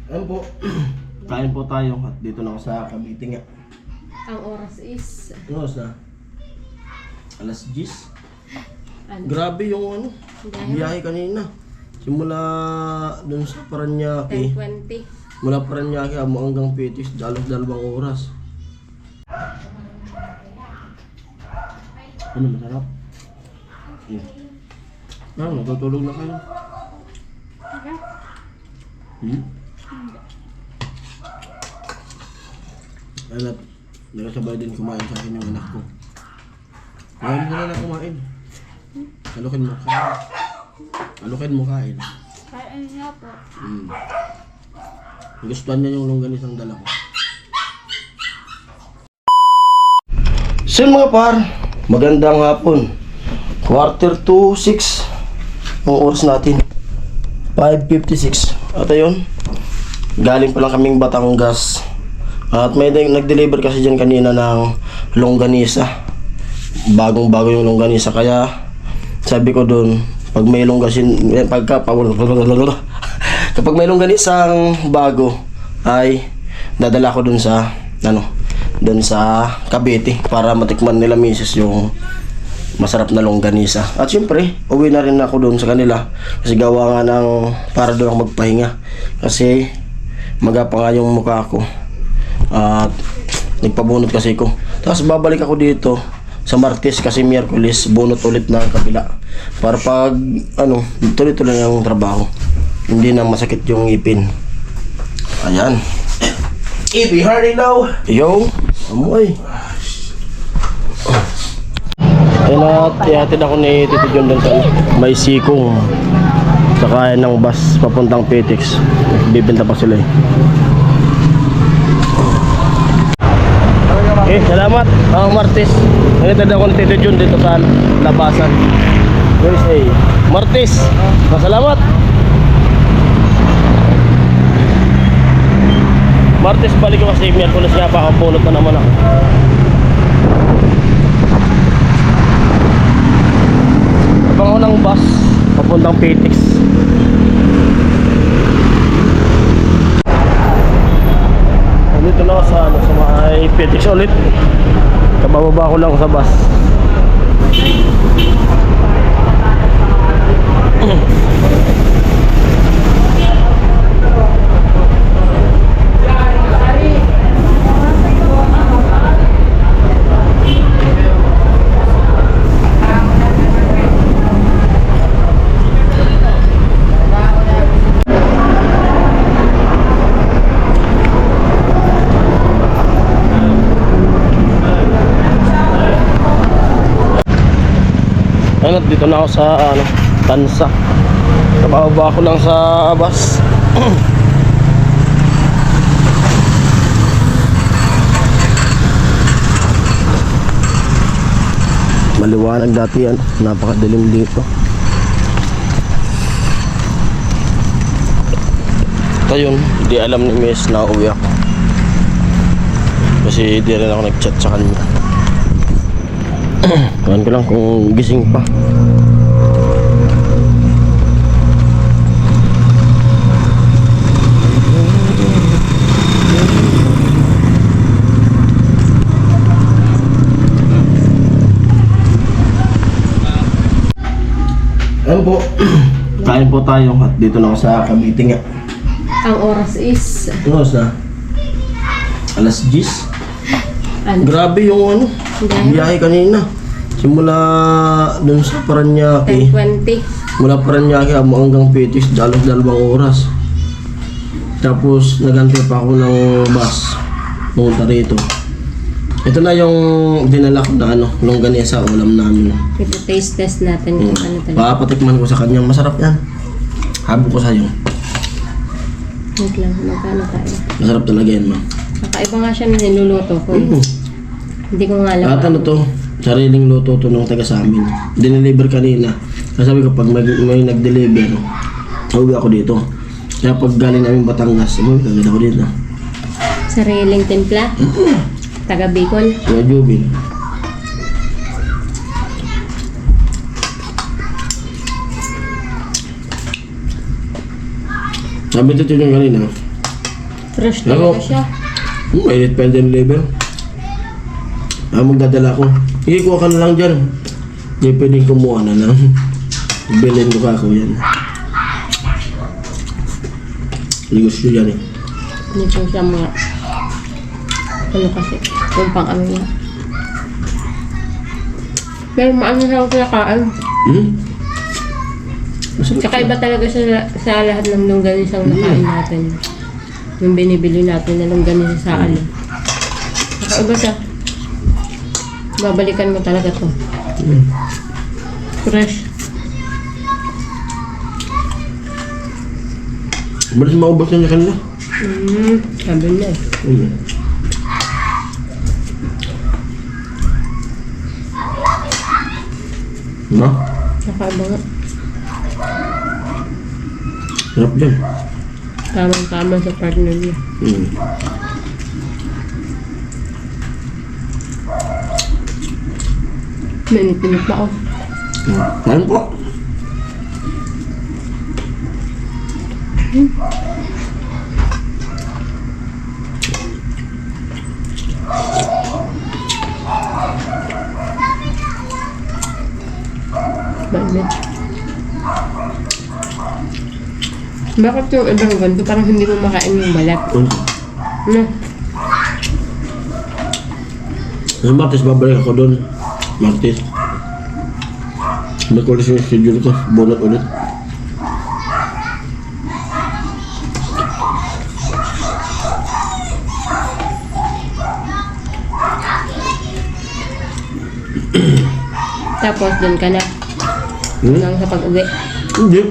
Ayun po, kain po tayo at dito na ako sa Cavite nga. Ang oras is... Ano oras na? Alas 10. Ano? Grabe yung ano, biyahe kanina. Simula dun sa Paranaque. 10:20. Mula Paranaque hanggang Pitis, dalos 2 oras. Ano masarap? Natutulog na kayo. Anak, nakasabay din kumain sa akin yung anak ko. Ngayon mo na kumain. Alukin mo kain. Alukin mo kain. Kain nga po. Gustuhan niya yung longganisang dala ko. So mga par, magandang hapon. 5:45 ang oras natin. 5:56. At ayun, galing pa lang kaming Batangas. At may nag-deliver kasi dyan kanina ng longganisa. Bagong-bago yung longganisa. Kaya sabi ko doon, pag may kapag may longganisang bago, ay dadala ko doon sa doon sa Cavite para matikman nila misis yung masarap na longganisa. At syempre, uwi na rin ako doon sa kanila kasi gawa nga ng para doon ako magpahinga kasi magapa nga yung mukha ko at nagpabunot kasi ko. Tapos babalik ako dito sa Martes kasi Miyerkules bunot ulit ng kabila para pag tuloy-tuloy yung trabaho, hindi na masakit yung ipin. Ayan, Ibi Hardy now. Yo, amoy. Ayun at ihatid ako ni Tito John doon sa may sikong sakayan ng bus papuntang Petix. Bibenta pa sila eh. Salamat mga Martes. Nagtitid ako ni Tito John dito sa labasan. Where is Martes? Salamat. Martes balik ko kasi Miyerkules nga pa kapulot na naman ako. Abang ako ng bus papuntang Petix. Dito na ako sa may Petix ulit. Kabababa ko lang sa bus. Ayun, dito na ako sa Tansa. Kabababa ko lang sa bus. Maliwanag dati yan, napakadilim dito. Ayun, di alam ni Miss na uwi ako kasi di rin ako nag-chat sa kanya. Kawan ko lang kung gising pa. Ayun po, kain po tayo at dito na ako sa Cavite nga. Ang oras is... Ano oras na? Alas 10. Ano? Grabe yung biyahe kanina. Simula dun sa Paranaque. 10:20. Mula Paranaque hanggang Pitis, dalos 2 oras. Tapos nagantay pa ako ng bus pumunta rito. Ito na yung dinala ko na longganisa ulam namin. Ito taste test natin kung ano talaga. Papatikman ko sa kanya, masarap yan. Habo ko sa'yo. Wait lang, magkano tayo? Masarap talaga yan, ma. Kakaiba nga siya na niluluto ko. Hindi ko nga alam. At ano to, sariling luto to nung taga sa amin. Dineliver kanina. Sabi ko pag may nag-deliver, uwi ako dito. Kaya pag galing namin Batangas, kagad ako dito. Sariling timpla? Taga Bicol? Kaya Jubin. Sabi ito yung kanina, Fresh talaga siya. Mainit pa yung level. Magdadala ko. Sige, kuha ka na lang dyan. Hindi pwedeng kumuha na lang. Bilhin ko ako yan. Negosyo yan eh. Hindi po siya mga... Ano kasi? Yung pang-ano niya. Pero maano siya ako kinakain. Masarap Tsaka siya. iba talaga siya sa lahat ng longganisang nakain natin. Yung binibili natin na longganisa sa ano. Tsaka iba siya. Babalikan mo talaga to. Fresh. Balis maubos na niya kanila. Sabi na eh. No? Tsaka iba nga. Sarap dyan. Tamang-tama sa partner niya. Minit-minit pa ako. Kain po. Mainit. Bakit yung ibang ganito parang hindi mo makain yung balat? Ano? Sa Martes babalik ako doon. Martes. Nakulis yung schedule ko. Bonot ulit. Tapos dun ka na. Hanggang sa pag-uwi. Hindi.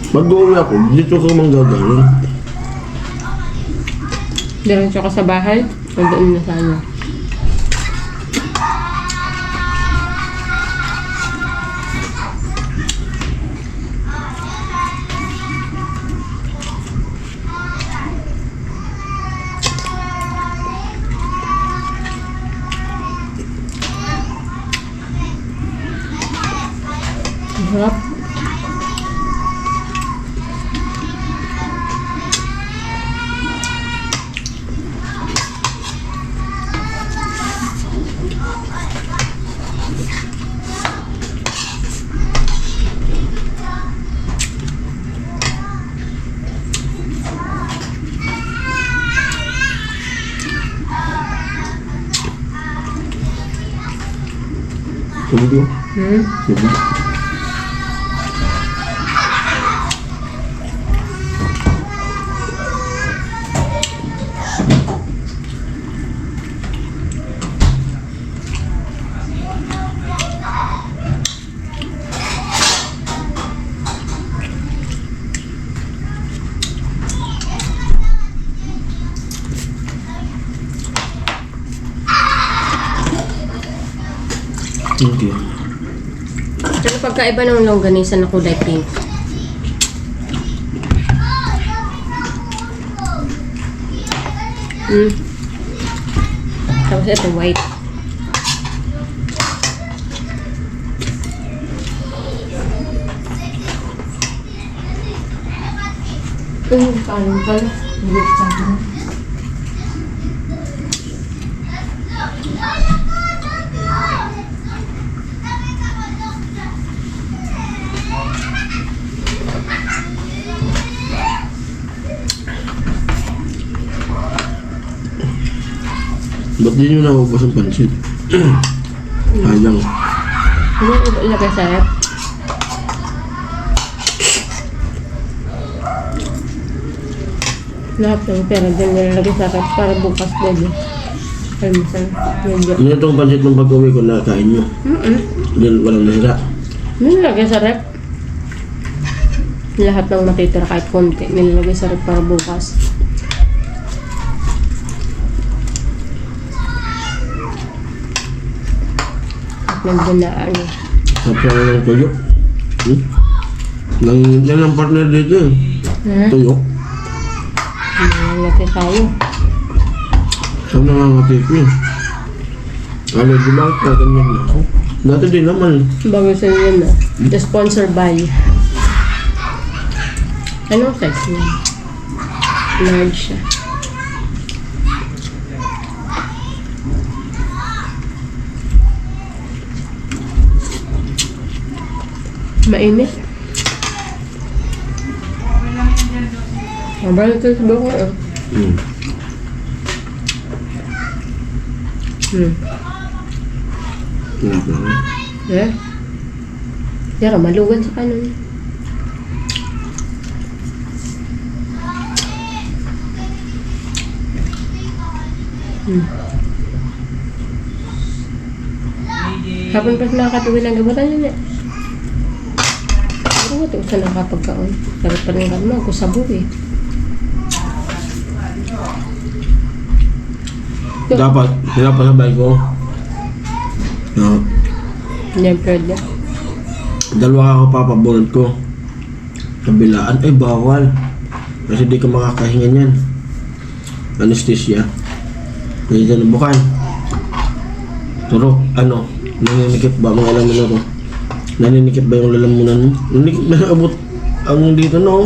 Mag-uwi ako. Dito ko manggagaling. Diretso ka sa bahay. O doon na sana. Sarap. Tubig mo? Tubig. Okay. Ano pagkaiba ng longganisa na kulay pink? Tapos ito white. Kanin pala. Hindi pa. Ba't di nyo naubos ang pansit? Sayang. Ano yung ilagay sa rep? Lahat ng pera din nilalagay sa rep para bukas din. Almusal. Medyo. Ano itong pansit ng pag-uwi ko na kain nyo? Hindi, walang nasira. Nilalagay sa rep. Lahat ng matitira kahit konti. Nilalagay sa rep para bukas. At nagdanaan eh. Sapya na ng tuyok. Yan ang partner dito eh. Tuyok. Nilalagay tayo. Saan nangangatik yun? Allergy lang, ganyan na ako. Dati din naman. Bago sa yun na. The sponsor by. Anong size niya? Large siya. Mainit. Mabalik ito sa buko. Hmm. Eh? Yara, malugan sa kanon. Hapon pa nakakatuwi ng gabutan yun eh. Oo, ito sa nakapagkaon. Dapat pa rin kami ako sa buwi. Dapat, pinapasabay ko. No. Hindi pwede. Dalawa ako papabunod ko. Kabilaan, ay bawal. Kasi di ka makakahinga niyan. Anesthesia. Hindi na bukan. Turo, ano? Naninikip ba mga alam mo na to? Naninikip ba yung lalamunan mo? Naninikip ba yung abot ang dito no?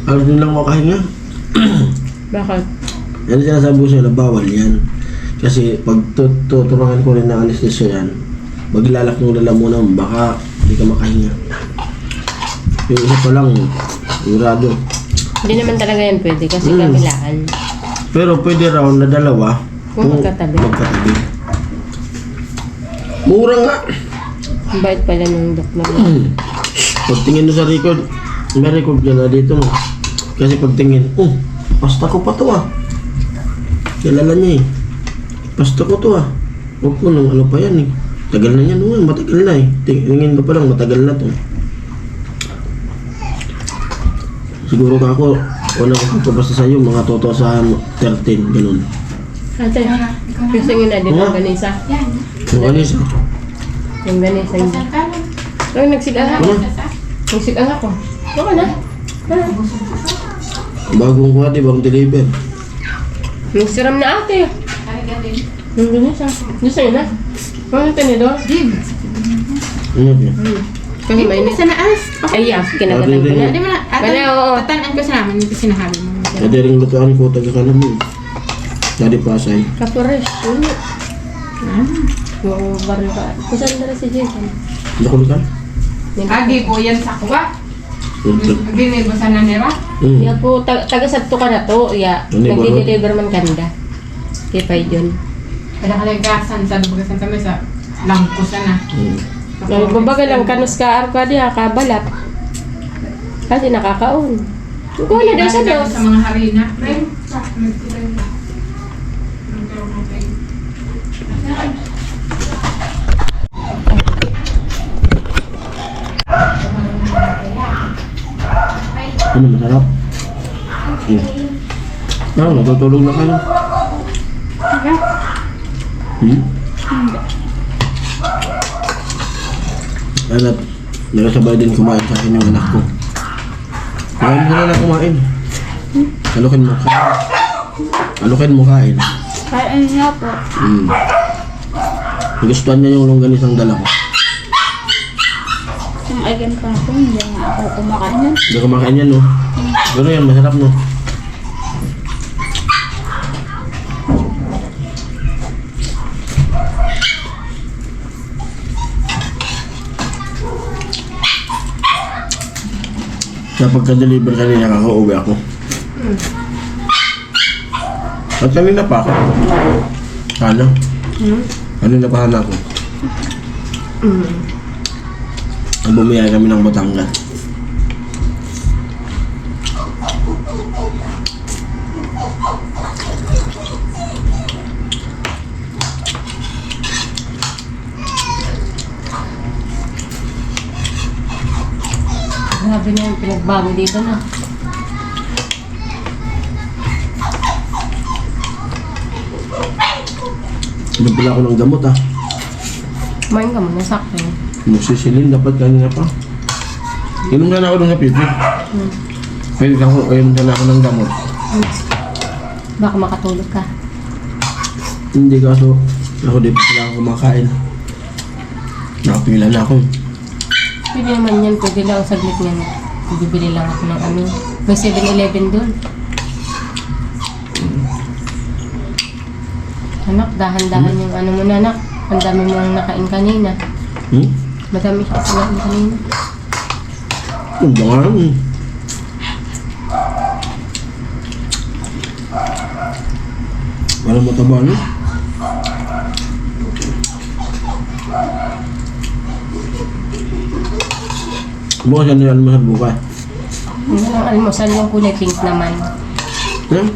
Alam din lang makahinga. Bakit? Yan sinasabi ko sa'yo na bawal yan. Kasi pag tuturuan ko rin ng anesthesia yan, maglalak ng lalamunan mo, baka hindi ka makahinga. Yung isa pa lang, sigurado. Hindi naman talaga yan pwede kasi kabilaan. Pero pwede raw na dalawa Kung magkatabi. magkatabi. Mura nga. Ang bait pala ng doktor. Pagtingin mo sa record, may record ka na dito no. Kasi pagtingin, pasta ko pa to ah. Kilala niya eh. Pasta ko to ah. Huwag ko nung ano pa yan eh. Tagal na yan, matagal na eh. Tingin ko pa lang, matagal na to. Siguro ka ako, wala ko pagpapasta sa'yo, mga toto sa 13, ganun. Ate, gusto nyo na din ang ganisa. Yung ano isa? Yung ganisa niya. Ay, nagsigang ako. Nagsigang ako. Baka na. Bagong kuha, di bagong deliver. Nagsiram na ate. Yung ganisa. Gusto nyo na? Mga tinidor? Ano yun? Kasi mainit. Sa naas. Ay, yeah. Kinagatan ko na. Hindi mo na. Wala, oo. Tatanaan ko sa namin. Hindi sinahabi mo. Pwede rin lutuan ko, taga ka naman. Dari Pasay. Kapures. Yun. Oo, baril ka. Kusan na rin si Jason. Nakul ka? Agi po yan sa kuwa. Agi na iba sa nanera. Ya po, taga-sadto ka na to. Ya, Ano yung nagdi-deliver man kanda. Kaya pa yun. Kada kalagasan sa dubagasan kami sa langkusan na. Babaga lang kanus ka arka diya, kabalat. Kasi nakakaon. Kuha na daw sa dos. Sa mga harina. Ano masarap? Natutulog na kayo. Anak, nakasabay din kumain sa akin yung anak ko. Kumain ka na kumain. Alukin mo kain. Alukin mo kain. Kain nga po. Gustuhan niya yung longganisang dala ko. Kung agan pa ako, hindi nga ako kumakain yan. Hindi ko makain yan, no? Pero yan, masarap, no? Sa pagka-deliver kanina, kakauwi ako. At kanina pa ako. Ano? Kanina pa ako. Bumiyay kami ng Batangas. Grabe na yung pinagbago dito na. Nagpila ako ng gamot ah. Kumain ka muna, sakto. Magsisilin, dapat kanina pa. Inom na ako ng hapipi. Pwede ka ako, inom na ako ng gamot. Baka makatulog ka. Hindi kaso, ako di pa pala ako kumakain. Nakapila na ako. Pwede naman yan, pwede lang saglit nga. Bibili lang ako ng ano. May 7-Eleven doon. Anak, dahan-dahan yung ano mo na, anak. Ang dami mo nang nakain kanina. Madami siya kinain kanina. Ang bangang. Walang mataba, no? Bukas yan yung almusal bukas. Yung almusal yung kulay pink naman. Hmm?